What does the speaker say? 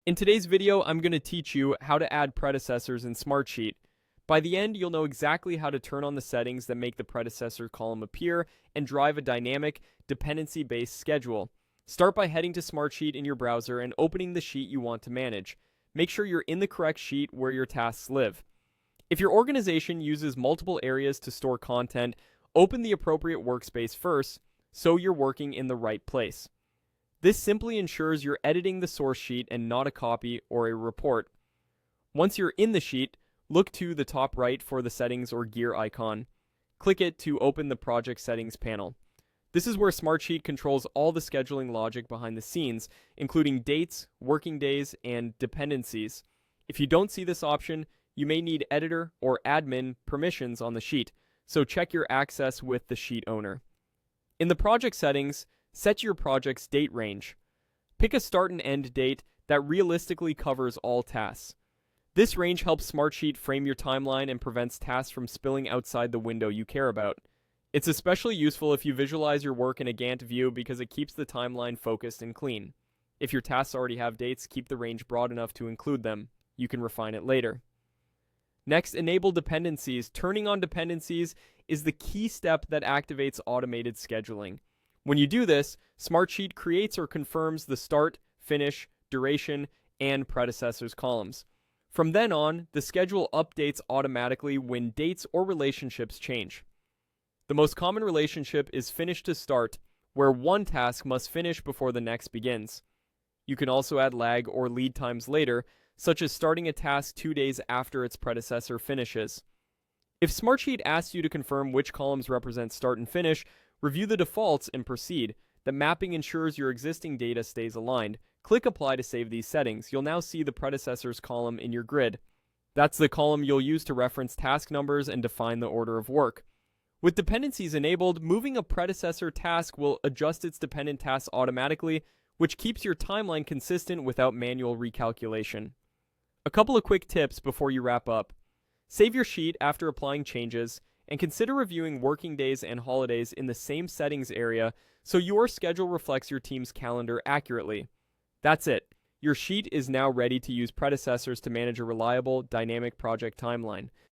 In today's video, I'm going to teach you how to add predecessors in Smartsheet. By the end, you'll know exactly how to turn on the settings that make the predecessor column appear and drive a dynamic, dependency-based schedule. Start by heading to Smartsheet in your browser and opening the sheet you want to manage. Make sure you're in the correct sheet where your tasks live. If your organization uses multiple areas to store content, open the appropriate workspace first so you're working in the right place. This simply ensures you're editing the source sheet and not a copy or a report. Once you're in the sheet, look to the top right for the settings or gear icon. Click it to open the project settings panel. This is where Smartsheet controls all the scheduling logic behind the scenes, including dates, working days, and dependencies. If you don't see this option, you may need editor or admin permissions on the sheet, so check your access with the sheet owner. In the project settings, set your project's date range. Pick a start and end date that realistically covers all tasks. This range helps Smartsheet frame your timeline and prevents tasks from spilling outside the window you care about. It's especially useful if you visualize your work in a Gantt view because it keeps the timeline focused and clean. If your tasks already have dates, keep the range broad enough to include them. You can refine it later. Next, enable dependencies. Turning on dependencies is the key step that activates automated scheduling. When you do this, Smartsheet creates or confirms the start, finish, duration, and predecessors columns. From then on, the schedule updates automatically when dates or relationships change. The most common relationship is finish to start, where one task must finish before the next begins. You can also add lag or lead times later, such as starting a task 2 days after its predecessor finishes. If Smartsheet asks you to confirm which columns represent start and finish, review the defaults and proceed. The mapping ensures your existing data stays aligned. Click Apply to save these settings. You'll now see the predecessors column in your grid. That's the column you'll use to reference task numbers and define the order of work. With dependencies enabled, moving a predecessor task will adjust its dependent tasks automatically, which keeps your timeline consistent without manual recalculation. A couple of quick tips before you wrap up. Save your sheet after applying changes, and consider reviewing working days and holidays in the same settings area so your schedule reflects your team's calendar accurately. That's it. Your sheet is now ready to use predecessors to manage a reliable, dynamic project timeline.